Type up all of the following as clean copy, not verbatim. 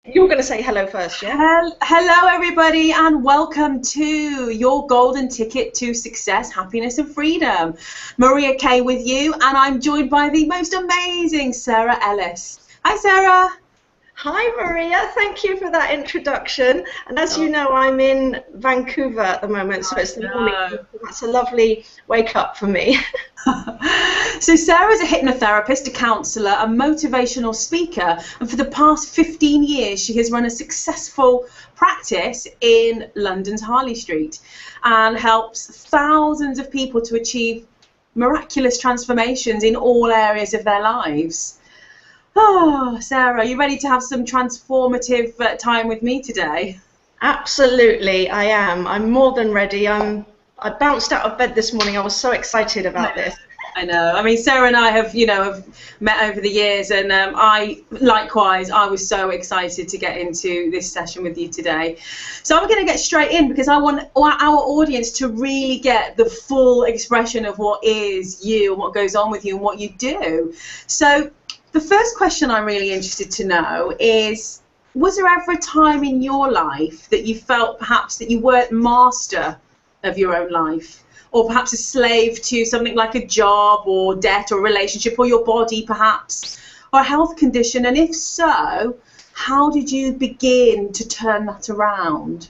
You're going to say hello first, yeah? Hello, everybody, and welcome to your golden ticket to success, happiness, and freedom. Maria Kay with you, and I'm joined by the most amazing Sarah Ellis. Hi, Sarah. Hi, Maria. Thank you for that introduction. And as you know, I'm in Vancouver at the moment, so it's the morning. That's a lovely wake up for me. So Sarah's a hypnotherapist, a counsellor, a motivational speaker, and for the past 15 years she has run a successful practice in London's Harley Street and helps thousands of people to achieve miraculous transformations in all areas of their lives. Oh, Sarah, you ready to have some transformative time with me today? Absolutely, I am. I'm more than ready. I bounced out of bed this morning. I was so excited about this. I know. I mean, Sarah and I have met over the years, and I was so excited to get into this session with you today. So I'm going to get straight in because I want our audience to really get the full expression of what is you and what goes on with you and what you do. So the first question I'm really interested to know is, was there ever a time in your life that you felt perhaps that you weren't master of your own life, or perhaps a slave to something like a job or debt or relationship or your body perhaps, or a health condition? And if so, how did you begin to turn that around?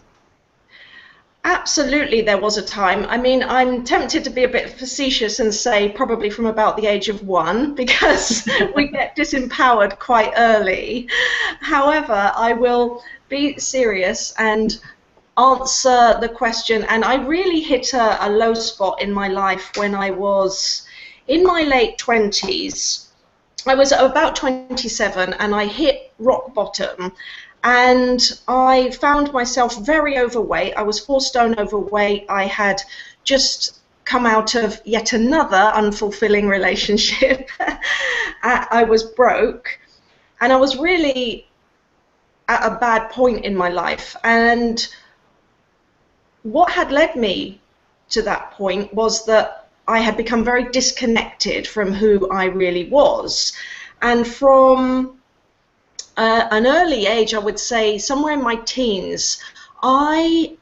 Absolutely, there was a time. I mean, I'm tempted to be a bit facetious and say probably from about the age of 1, because we get disempowered quite early. However, I will be serious and answer the question. And I really hit a low spot in my life when I was in my late 20s. I was about 27 and I hit rock bottom. And I found myself very overweight. I was 4 stone overweight. I had just come out of yet another unfulfilling relationship. I was broke, and I was really at a bad point in my life. And what had led me to that point was that I had become very disconnected from who I really was. And from an early age, I would say somewhere in my teens, I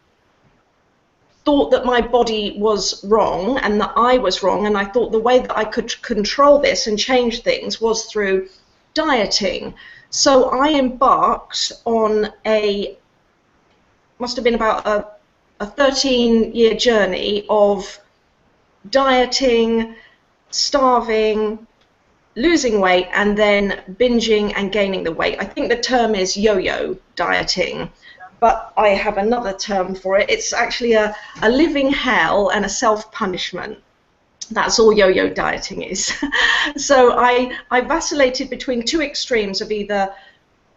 thought that my body was wrong and that I was wrong, and I thought the way that I could control this and change things was through dieting. So I embarked on must have been about a 13-year journey of dieting, starving, losing weight, and then binging and gaining the weight. I think the term is yo-yo dieting, but I have another term for it. It's actually a living hell and a self-punishment. That's all yo-yo dieting is. So I vacillated between 2 extremes of either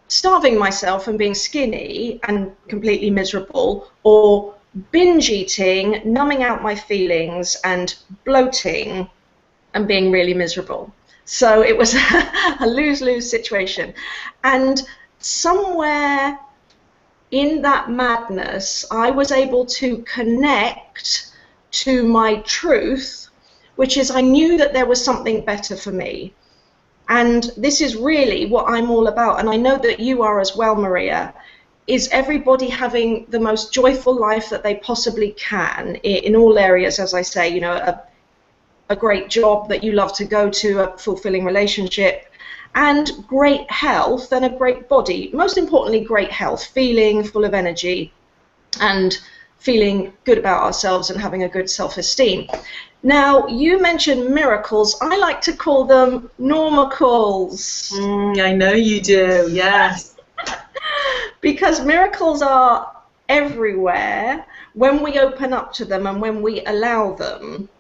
starving myself and being skinny and completely miserable, or binge eating, numbing out my feelings and bloating and being really miserable. So it was a lose-lose situation. And somewhere in that madness, I was able to connect to my truth, which is I knew that there was something better for me. And this is really what I'm all about, and I know that you are as well, Maria, is everybody having the most joyful life that they possibly can in all areas, as I say, you know, a great job that you love to go to, a fulfilling relationship, and great health and a great body. Most importantly, great health, feeling full of energy and feeling good about ourselves and having a good self-esteem. Now, you mentioned miracles. I like to call them normacles. I know you do, yes. Because miracles are everywhere when we open up to them and when we allow them.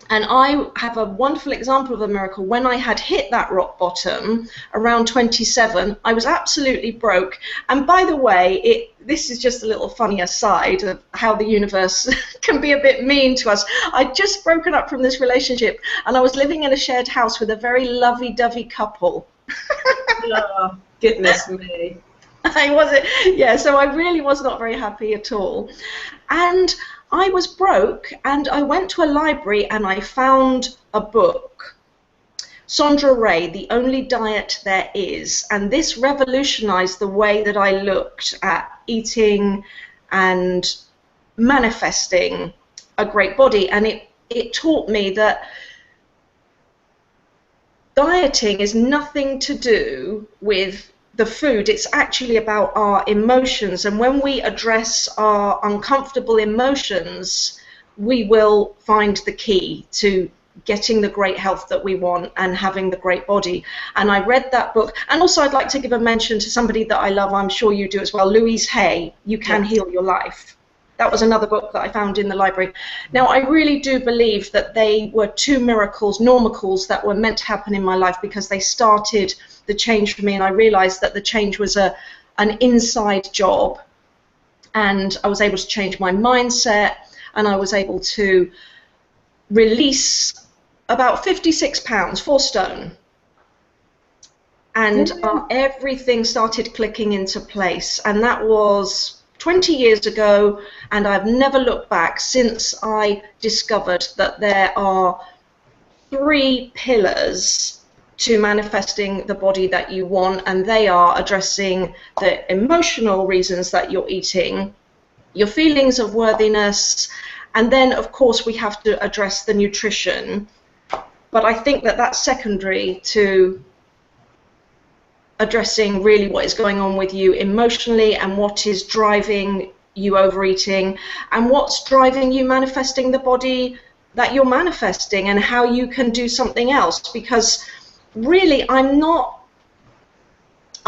And I have a wonderful example of a miracle. When I had hit that rock bottom around 27, I was absolutely broke. And by the way, this is just a little funny aside of how the universe can be a bit mean to us. I'd just broken up from this relationship, and I was living in a shared house with a very lovey-dovey couple. Oh, goodness me. I wasn't, yeah, so I really was not very happy at all. And I was broke, and I went to a library and I found a book Sandra Ray, The Only Diet There Is. And this revolutionized the way that I looked at eating and manifesting a great body. And it taught me that dieting is nothing to do with the food. It's actually about our emotions. And when we address our uncomfortable emotions, we will find the key to getting the great health that we want and having the great body. And I read that book. And also I'd like to give a mention to somebody that I love, I'm sure you do as well, Louise Hay, You Can Heal Your Life. That was another book that I found in the library. Now, I really do believe that they were two miracles, normacles, that were meant to happen in my life, because they started the change for me, and I realized that the change was an inside job, and I was able to change my mindset, and I was able to release about 56 pounds, 4 stone. And everything started clicking into place, and that was 20 years ago, and I've never looked back since I discovered that there are 3 pillars to manifesting the body that you want, and they are addressing the emotional reasons that you're eating, your feelings of worthiness, and then of course we have to address the nutrition. But I think that that's secondary to addressing really what is going on with you emotionally, and what is driving you overeating, and what's driving you manifesting the body that you're manifesting, and how you can do something else. Because really, I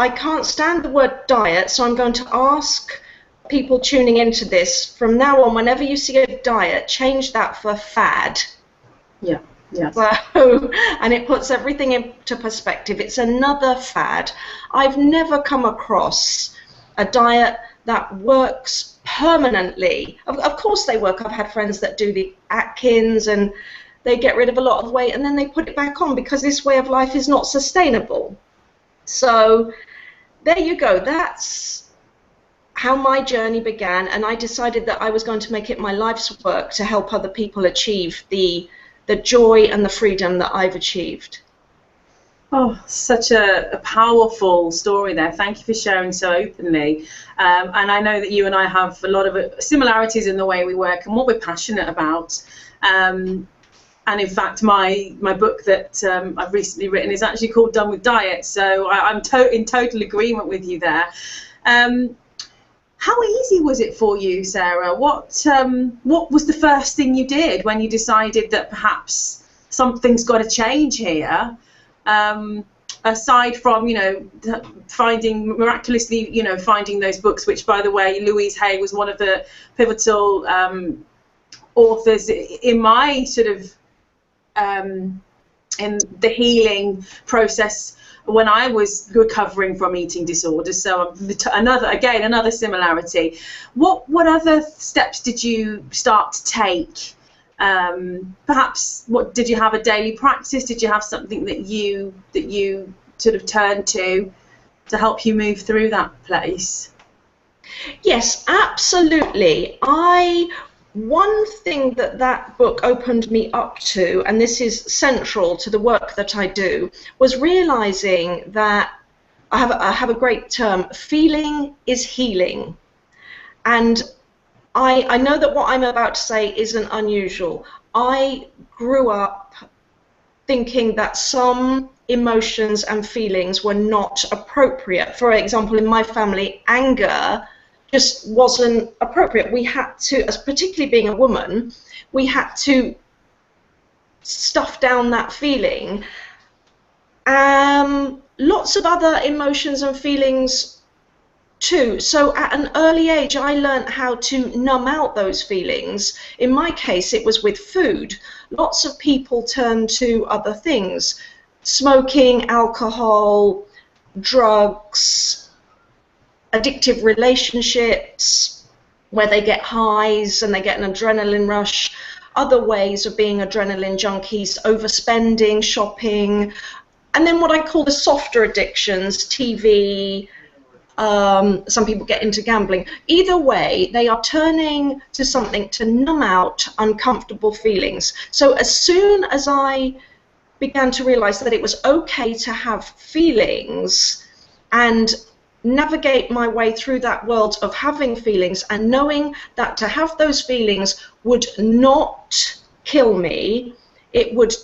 can't stand the word diet, so I'm going to ask people tuning into this, from now on, whenever you see a diet, change that for fad. Yeah. Yes. So, and it puts everything into perspective. It's another fad. I've never come across a diet that works permanently. Of course they work. I've had friends that do the Atkins, and they get rid of a lot of weight and then they put it back on, because this way of life is not sustainable. So there you go. That's how my journey began, and I decided that I was going to make it my life's work to help other people achieve the joy and the freedom that I've achieved. Oh, such a powerful story there. Thank you for sharing so openly. And I know that you and I have a lot of similarities in the way we work and what we're passionate about. And in fact, my book that I've recently written is actually called Done with Diet. So I'm in total agreement with you there. How easy was it for you, Sarah? What was the first thing you did when you decided that perhaps something's got to change here? Aside from, finding those books, which, by the way, Louise Hay was one of the pivotal authors in my sort of in the healing process when I was recovering from eating disorders. So another similarity. What other steps did you start to take? Perhaps did you have a daily practice? Did you have something that you sort of turned to help you move through that place? Yes, absolutely. One thing that book opened me up to, and this is central to the work that I do, was realizing that I have a great term, feeling is healing. And I know that what I'm about to say isn't unusual. I grew up thinking that some emotions and feelings were not appropriate. For example, in my family, anger just wasn't appropriate. We had to, as particularly being a woman, we had to stuff down that feeling. Lots of other emotions and feelings too. So at an early age, I learned how to numb out those feelings. In my case, it was with food. Lots of people turn to other things: smoking, alcohol, drugs, addictive relationships where they get highs and they get an adrenaline rush, other ways of being adrenaline junkies, overspending, shopping, and then what I call the softer addictions, TV, some people get into gambling. Either way, they are turning to something to numb out uncomfortable feelings. So as soon as I began to realize that it was okay to have feelings and navigate my way through that world of having feelings, and knowing that to have those feelings would not kill me, it would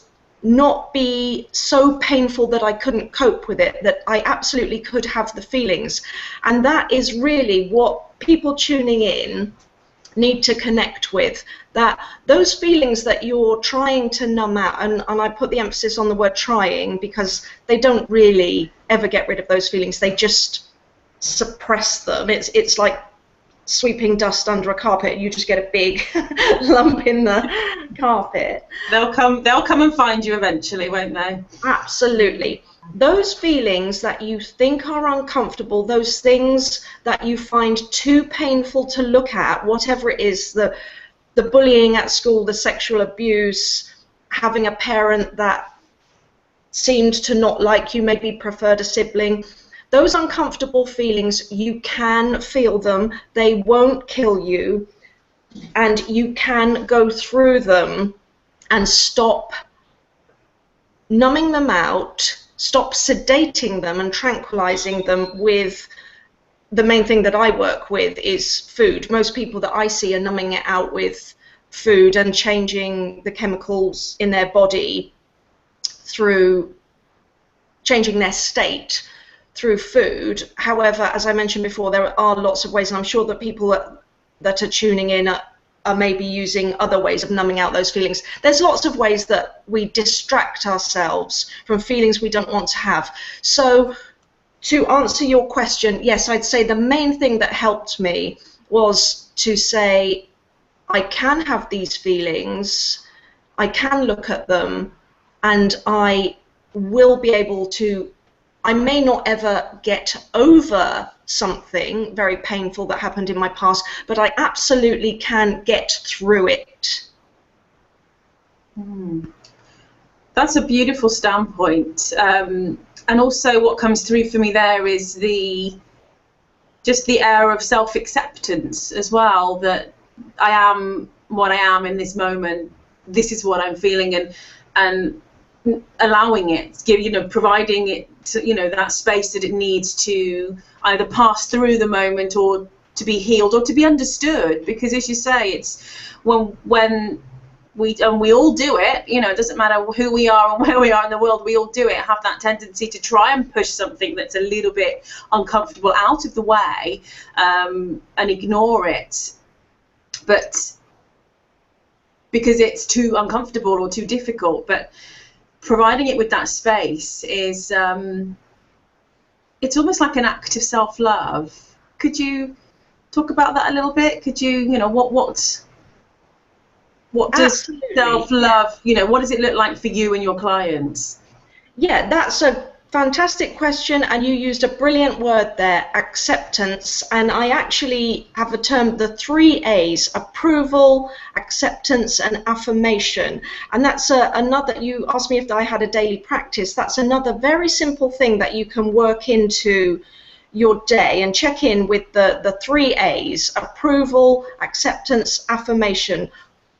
not be so painful that I couldn't cope with it, that I absolutely could have the feelings. And that is really what people tuning in need to connect with, that those feelings that you're trying to numb out, and I put the emphasis on the word trying because they don't really ever get rid of those feelings, they just suppress them. It's like sweeping dust under a carpet, you just get a big lump in the carpet. They'll come and find you eventually, won't they? Absolutely. Those feelings that you think are uncomfortable, those things that you find too painful to look at, whatever it is, the bullying at school, the sexual abuse, having a parent that seemed to not like you, maybe preferred a sibling, those uncomfortable feelings, you can feel them, they won't kill you, and you can go through them and stop numbing them out, stop sedating them and tranquilizing them with the main thing that I work with is food. Most people that I see are numbing it out with food and changing the chemicals in their body through changing their state through food. However, as I mentioned before, there are lots of ways, and I'm sure that people that are tuning in are maybe using other ways of numbing out those feelings. There's lots of ways that we distract ourselves from feelings we don't want to have. So to answer your question, yes, I'd say the main thing that helped me was to say, I can have these feelings, I can look at them, and I will be able to, I may not ever get over something very painful that happened in my past, but I absolutely can get through it. That's a beautiful standpoint. And also what comes through for me there is just the air of self-acceptance as well, that I am what I am in this moment, this is what I'm feeling, and allowing it, providing it that space that it needs to either pass through the moment or to be healed or to be understood. Because as you say, it's when we all do it, it doesn't matter who we are and where we are in the world, we all do it, have that tendency to try and push something that's a little bit uncomfortable out of the way, and ignore it, but because it's too uncomfortable or too difficult. But providing it with that space is it's almost like an act of self-love. Could you talk about that a little bit? Could you, what does Absolutely. self-love, what does it look like for you and your clients? Yeah, that's a fantastic question, and you used a brilliant word there, acceptance. And I actually have a term, the 3 A's: approval, acceptance, and affirmation. And that's another, you asked me if I had a daily practice, that's another very simple thing that you can work into your day and check in with the 3 A's: approval, acceptance, affirmation.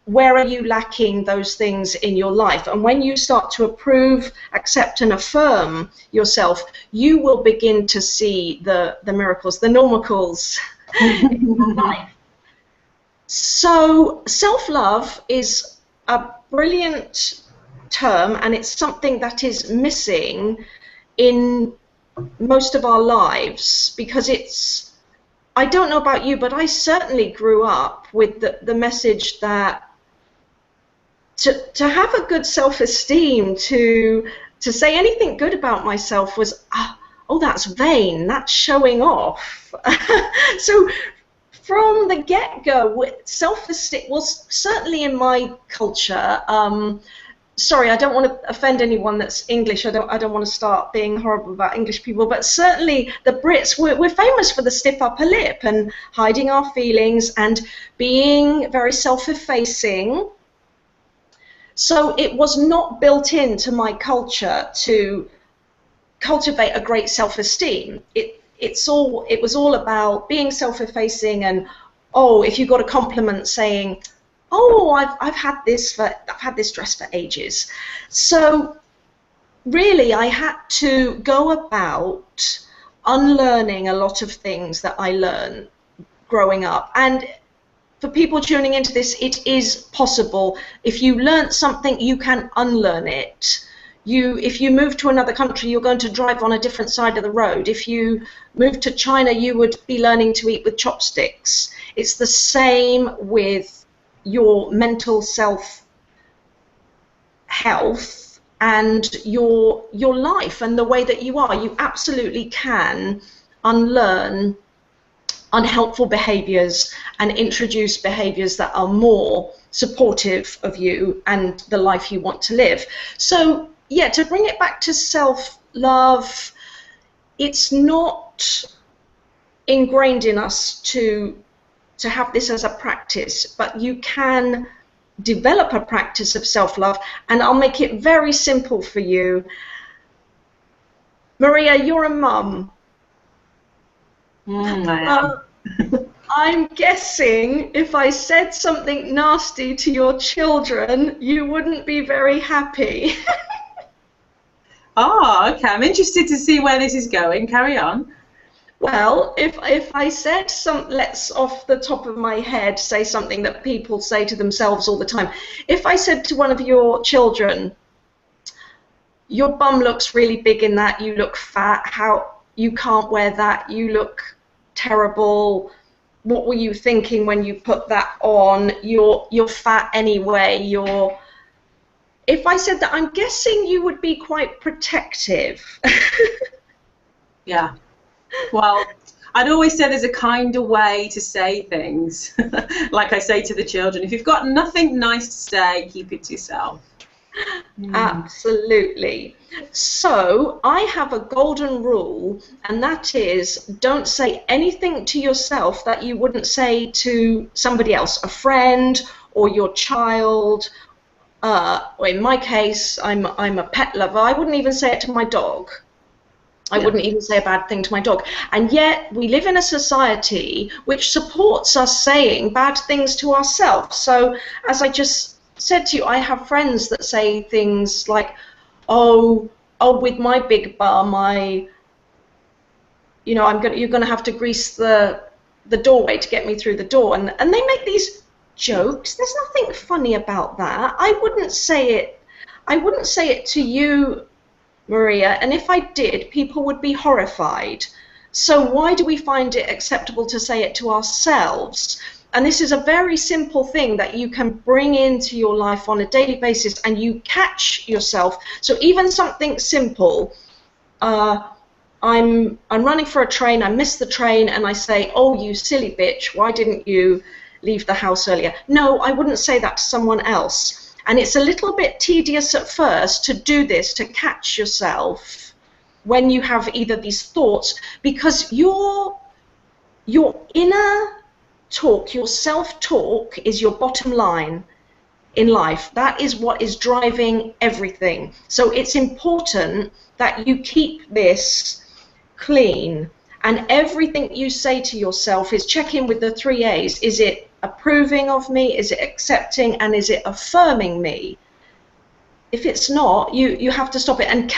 Where are you lacking those things in your life? And when you start to approve, accept, and affirm yourself, you will begin to see the miracles, the normacles in your life. So self-love is a brilliant term, and it's something that is missing in most of our lives, because it's, I don't know about you, but I certainly grew up with the message that to have a good self-esteem, to say anything good about myself was, oh, that's vain, that's showing off. So from the get-go, self-esteem was certainly in my culture. Sorry, I don't want to offend anyone that's English. I don't want to start being horrible about English people, but certainly the Brits, we're famous for the stiff upper lip and hiding our feelings and being very self-effacing. So it was not built into my culture to cultivate a great self-esteem. It was all about being self-effacing, and if you got a compliment saying, oh, I've had this dress for ages. So really, I had to go about unlearning a lot of things that I learned growing up. And for people tuning into this, it is possible. If you learn something, you can unlearn it. If you move to another country, you're going to drive on a different side of the road. If you move to China, you would be learning to eat with chopsticks. It's the same with your mental self health and your life and the way that you are. You absolutely can unlearn unhelpful behaviors and introduce behaviors that are more supportive of you and the life you want to live. So yeah, to bring it back to self-love, it's not ingrained in us to have this as a practice, but you can develop a practice of self-love, and I'll make it very simple for you. Maria, you're a mum. I am. I'm guessing if I said something nasty to your children, you wouldn't be very happy. Oh, okay. I'm interested to see where this is going. Carry on. Well, if I said let's off the top of my head say something that people say to themselves all the time. If I said to one of your children, your bum looks really big in that, you look fat, how you can't wear that, you look terrible, what were you thinking when you put that on, you're fat anyway, if I said that, I'm guessing you would be quite protective. Yeah. Well, I'd always say there's a kinder way to say things. Like I say to the children, if you've got nothing nice to say, keep it to yourself. Absolutely. So I have a golden rule, and that is don't say anything to yourself that you wouldn't say to somebody else, a friend or your child. Or in my case, I'm a pet lover. I wouldn't even say it to my dog. I wouldn't even say a bad thing to my dog. And yet we live in a society which supports us saying bad things to ourselves. So as I just said to you, I have friends that say things like, oh, with my big bum, you're going to have to grease the doorway to get me through the door. And they make these jokes. There's nothing funny about that. I wouldn't say it to you, Maria, and if I did, people would be horrified. So why do we find it acceptable to say it to ourselves? And this is a very simple thing that you can bring into your life on a daily basis, and you catch yourself. So even something simple, I'm running for a train, I miss the train, and I say, oh, you silly bitch, why didn't you leave the house earlier? No, I wouldn't say that to someone else. And it's a little bit tedious at first to do this, to catch yourself when you have either these thoughts, because your inner talk, your self-talk is your bottom line in life. That is what is driving everything. So it's important that you keep this clean, and everything you say to yourself is check in with the 3 A's. Is it approving of me? Is it accepting? And is it affirming me? If it's not, you have to stop it. And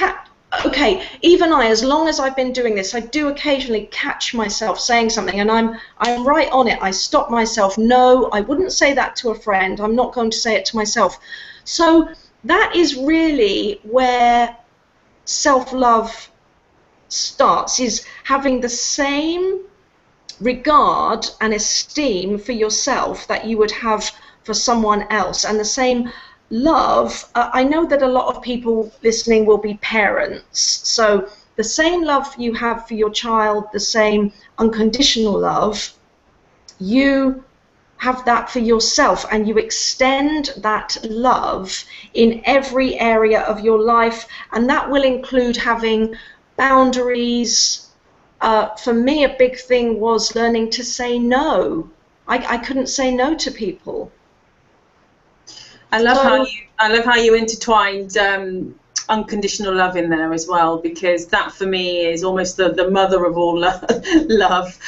okay, even as long as I've been doing this, I do occasionally catch myself saying something, and I'm right on it. I stop myself. No, I wouldn't say that to a friend. I'm not going to say it to myself. So that is really where self-love starts, is having the same regard and esteem for yourself that you would have for someone else, and the same love. I know that a lot of people listening will be parents, so the same love you have for your child, the same unconditional love, you have that for yourself, and you extend that love in every area of your life, and that will include having boundaries. For me, a big thing was learning to say no. I couldn't say no to people. I love how you intertwined unconditional love in there as well, because that for me is almost the mother of all love.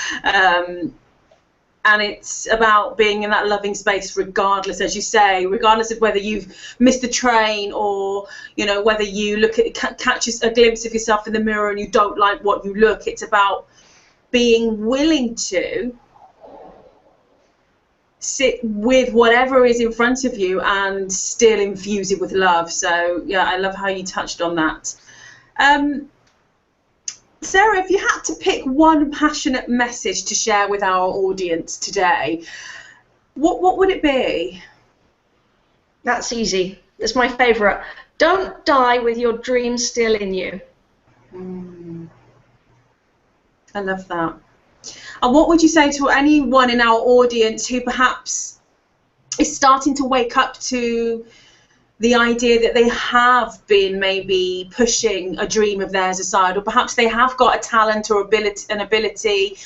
and it's about being in that loving space regardless, as you say, regardless of whether you've missed the train, or whether you look at catches a glimpse of yourself in the mirror and you don't like what you look. It's about being willing to sit with whatever is in front of you and still infuse it with love. So yeah, I love how you touched on that. Sarah, if you had to pick one passionate message to share with our audience today, what would it be? That's easy. It's my favourite. Don't die with your dreams still in you. I love that. And what would you say to anyone in our audience who perhaps is starting to wake up to the idea that they have been maybe pushing a dream of theirs aside, or perhaps they have got a talent or an ability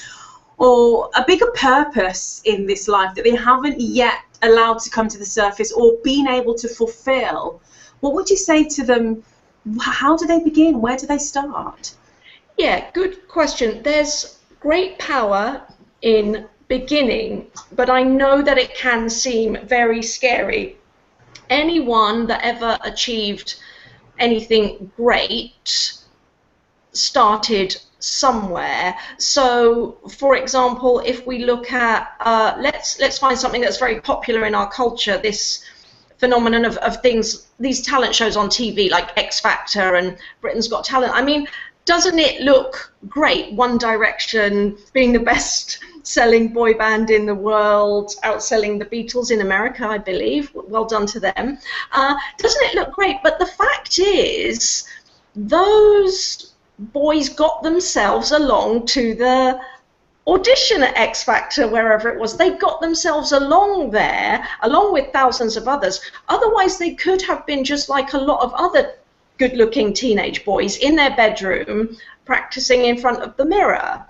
or a bigger purpose in this life that they haven't yet allowed to come to the surface or been able to fulfill? What would you say to them? How do they begin? Where do they start? Yeah, good question. There's great power in beginning, but I know that it can seem very scary. Anyone that ever achieved anything great started somewhere. So, for example, if we look at let's find something that's very popular in our culture, this phenomenon of these talent shows on TV like X Factor and Britain's Got Talent. I mean, doesn't it look great? One Direction being the best-selling boy band in the world, outselling the Beatles in America, I believe. Well done to them. Doesn't it look great? But the fact is, those boys got themselves along to the audition at X Factor, wherever it was. They got themselves along there, along with thousands of others. Otherwise, they could have been just like a lot of other good-looking teenage boys in their bedroom practicing in front of the mirror.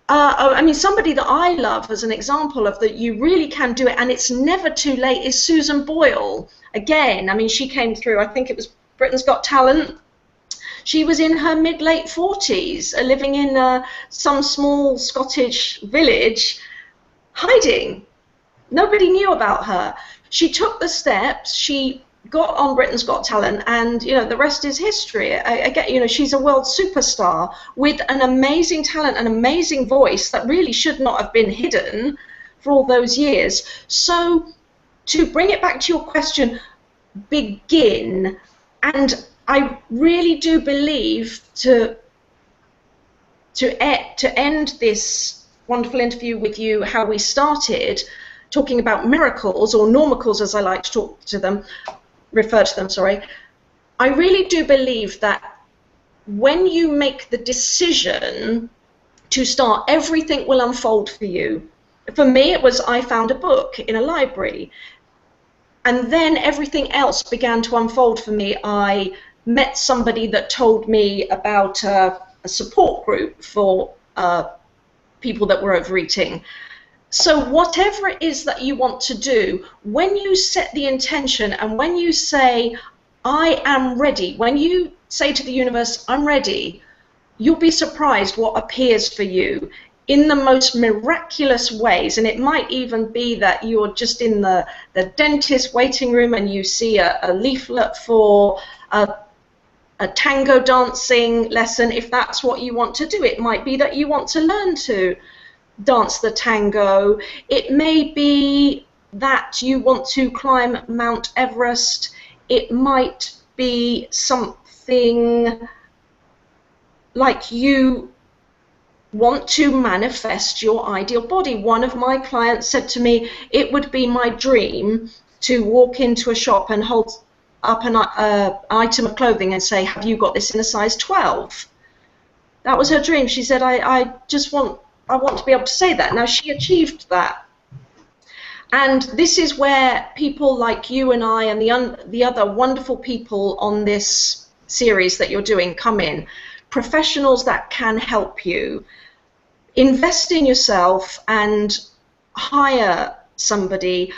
I mean, somebody that I love as an example of that you really can do it and it's never too late is Susan Boyle. Again, I mean, she came through, I think it was Britain's Got Talent. She was in her mid-late 40s, living in some small Scottish village, hiding. Nobody knew about her. She took the steps, she got on Britain's Got Talent, and the rest is history. Again, she's a world superstar with an amazing talent, an amazing voice that really should not have been hidden for all those years. So to bring it back to your question, begin. And I really do believe to end this wonderful interview with you, how we started talking about miracles, or normicals as I like to refer to them, sorry. I really do believe that when you make the decision to start, everything will unfold for you. For me, it was I found a book in a library, and then everything else began to unfold for me. I met somebody that told me about a support group for people that were overeating. So whatever it is that you want to do, when you set the intention and when you say, I am ready, when you say to the universe, I'm ready, you'll be surprised what appears for you in the most miraculous ways. And it might even be that you're just in the dentist waiting room and you see a leaflet for a tango dancing lesson, if that's what you want to do. It might be that you want to learn to dance the tango. It may be that you want to climb Mount Everest. It might be something like you want to manifest your ideal body. One of my clients said to me, it would be my dream to walk into a shop and hold up an item of clothing and say, have you got this in a size 12? That was her dream. She said, I want to be able to say that. Now, she achieved that. And this is where people like you and I and the other wonderful people on this series that you're doing come in. Professionals that can help you. Invest in yourself and hire somebody.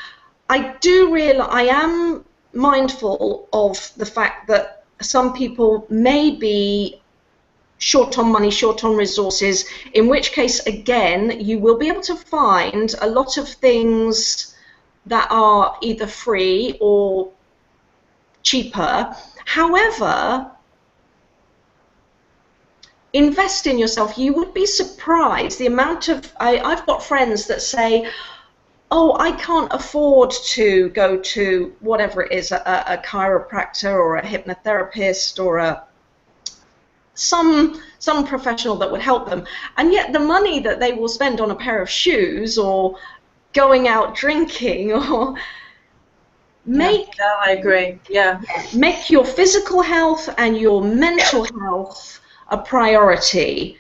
I am mindful of the fact that some people may be short on money, short on resources, in which case, again, you will be able to find a lot of things that are either free or cheaper. However, invest in yourself. You would be surprised the amount of, I've got friends that say, oh, I can't afford to go to whatever it is, a chiropractor or a hypnotherapist or some professional that would help them, and yet the money that they will spend on a pair of shoes or going out drinking or I agree. make your physical health and your mental health a priority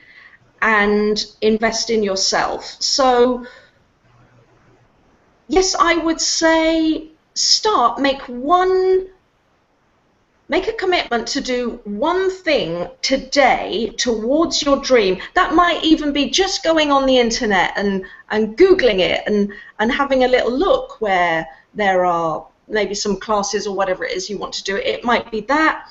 and invest in yourself. So yes, I would say make a commitment to do one thing today towards your dream. That might even be just going on the internet and Googling it and having a little look where there are maybe some classes or whatever it is you want to do. It might be that,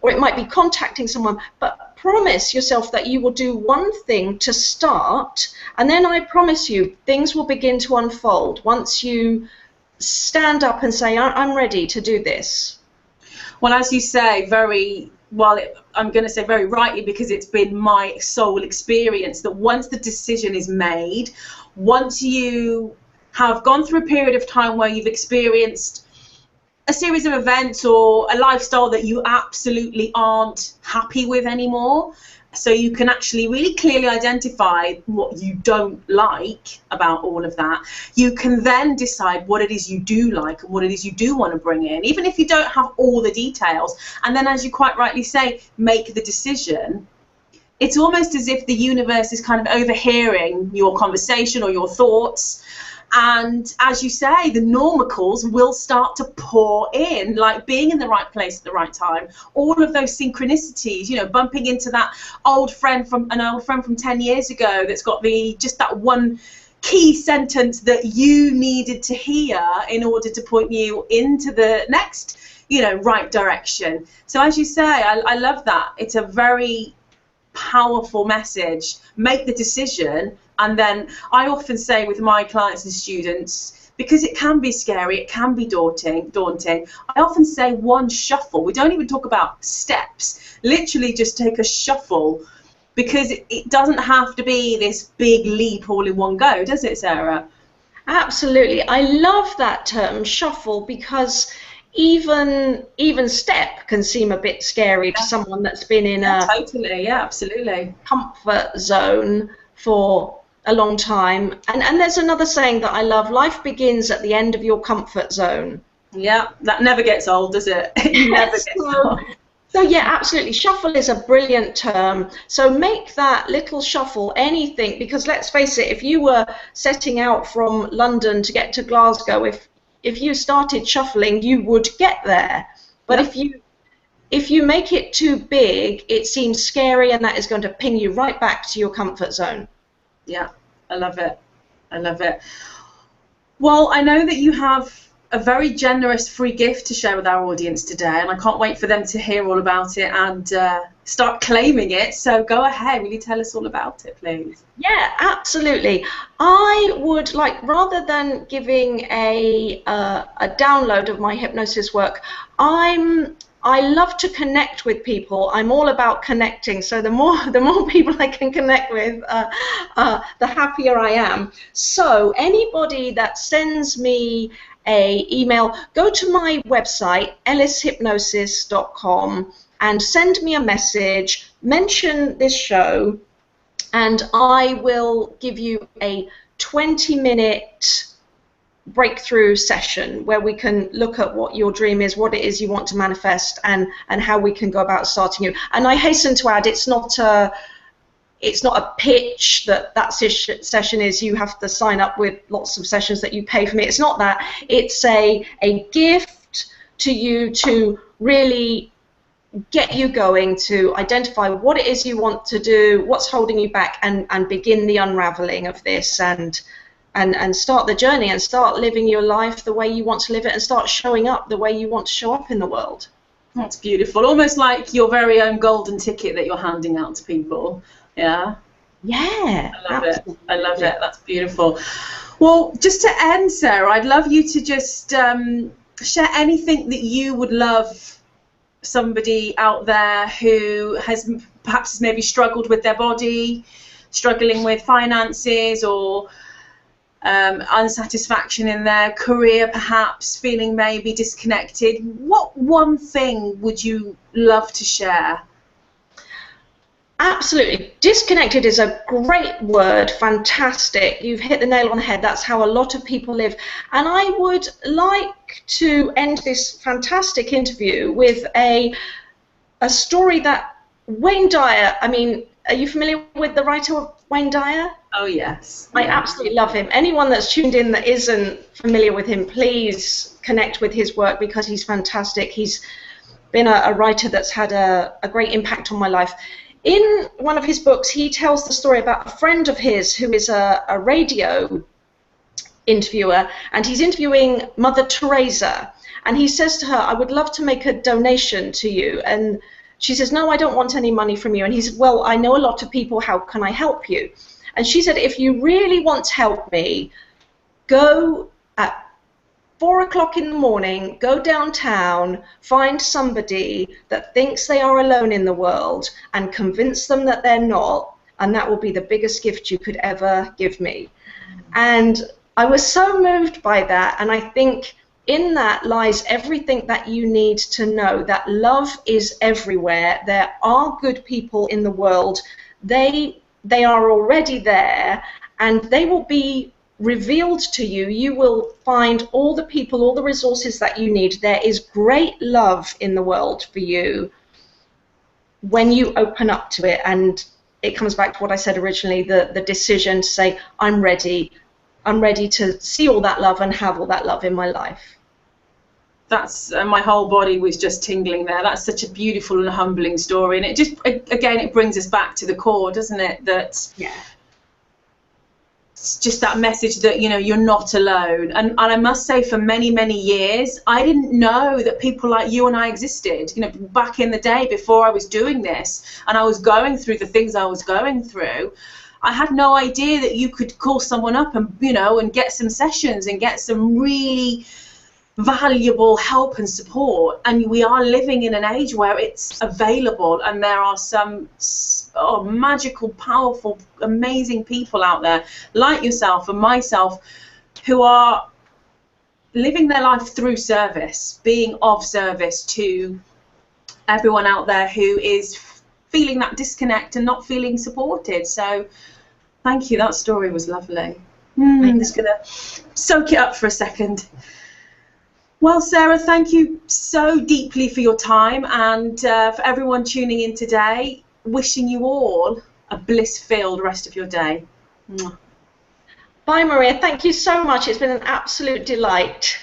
or it might be contacting someone, but promise yourself that you will do one thing to start, and then I promise you things will begin to unfold once you stand up and say, I'm ready to do this. Well, as you say, I'm going to say very rightly, because it's been my sole experience, that once the decision is made, once you have gone through a period of time where you've experienced a series of events or a lifestyle that you absolutely aren't happy with anymore, so you can actually really clearly identify what you don't like about all of that, you can then decide what it is you do like and what it is you do want to bring in, even if you don't have all the details. And then, as you quite rightly say, make the decision. It's almost as if the universe is kind of overhearing your conversation or your thoughts. And as you say, the normals will start to pour in, like being in the right place at the right time. All of those synchronicities, you know, bumping into that old friend from 10 years ago that's got just that one key sentence that you needed to hear in order to point you into the next, right direction. So as you say, I love that. It's a very powerful message. Make the decision. And then I often say with my clients and students, because it can be scary, it can be daunting, I often say one shuffle. We don't even talk about steps. Literally just take a shuffle, because it doesn't have to be this big leap all in one go, does it, Sarah? Absolutely. I love that term, shuffle, because even step can seem a bit scary to someone that's been in absolutely comfort zone for a long time. And there's another saying that I love: life begins at the end of your comfort zone. Yeah, that never gets old, does it? It never gets old. So yeah, absolutely. Shuffle is a brilliant term. So make that little shuffle anything, because let's face it, if you were setting out from London to get to Glasgow, if you started shuffling, you would get there. But if you make it too big, it seems scary, and that is going to ping you right back to your comfort zone. Yeah, I love it. I love it. Well, I know that you have a very generous free gift to share with our audience today, and I can't wait for them to hear all about it and start claiming it. So go ahead, will you tell us all about it, please? Yeah, absolutely. I would like, rather than giving a download of my hypnosis work, I love to connect with people. I'm all about connecting. So the more people I can connect with, the happier I am. So anybody that sends me a email, go to my website, ellishypnosis.com, and send me a message, mention this show, and I will give you a 20-minute breakthrough session where we can look at what your dream is, what it is you want to manifest, and how we can go about starting you. And I hasten to add, it's not a pitch that session is you have to sign up with lots of sessions that you pay for me. It's not that. It's a gift to you to really get you going, to identify what it is you want to do, what's holding you back, and begin the unraveling of this, and start the journey, and start living your life the way you want to live it, and start showing up the way you want to show up in the world. That's beautiful. Almost like your very own golden ticket that you're handing out to people. Yeah. Yeah, I love absolutely. it. I love it. That's beautiful. Well, just to end, Sarah, I'd love you to just share anything that you would love somebody out there who has perhaps maybe struggled with their body, struggling with finances, or unsatisfaction in their career, perhaps feeling maybe disconnected. What one thing would you love to share? Absolutely. Disconnected is a great word. Fantastic. You've hit the nail on the head. That's how a lot of people live. And I would like to end this fantastic interview with a story that Wayne Dyer, I mean, are you familiar with the writer Wayne Dyer? Oh, yes. I absolutely love him. Anyone that's tuned in that isn't familiar with him, please connect with his work because he's fantastic. He's been a writer that's had a great impact on my life. In one of his books, he tells the story about a friend of his who is a radio interviewer, and he's interviewing Mother Teresa. And he says to her, I would love to make a donation to you. And she says, no, I don't want any money from you. And he said, well, I know a lot of people. How can I help you? And she said, if you really want to help me, go at 4 o'clock in the morning, go downtown, find somebody that thinks they are alone in the world and convince them that they're not, and that will be the biggest gift you could ever give me. And I was so moved by that, and I think in that lies everything that you need to know, that love is everywhere. There are good people in the world. They are already there, and they will be revealed to you. You will find all the people, all the resources that you need. There is great love in the world for you when you open up to it. And it comes back to what I said originally, the decision to say, I'm ready to see all that love and have all that love in my life. That's my whole body was just tingling there. That's such a beautiful and humbling story, and it just, again, it brings us back to the core, doesn't it? That it's just that message that, you know, you're not alone. And I must say, for many, many years, I didn't know that people like you and I existed. You know, back in the day before I was doing this and I was going through the things I was going through, I had no idea that you could call someone up and, you know, and get some sessions and get some really valuable help and support. And we are living in an age where it's available, and there are some magical, powerful, amazing people out there like yourself and myself who are living their life through service, being of service to everyone out there who is feeling that disconnect and not feeling supported. So thank you. That story was lovely. I'm just going to soak it up for a second. Well, Sarah, thank you so deeply for your time, and for everyone tuning in today, wishing you all a bliss-filled rest of your day. Bye, Maria. Thank you so much. It's been an absolute delight.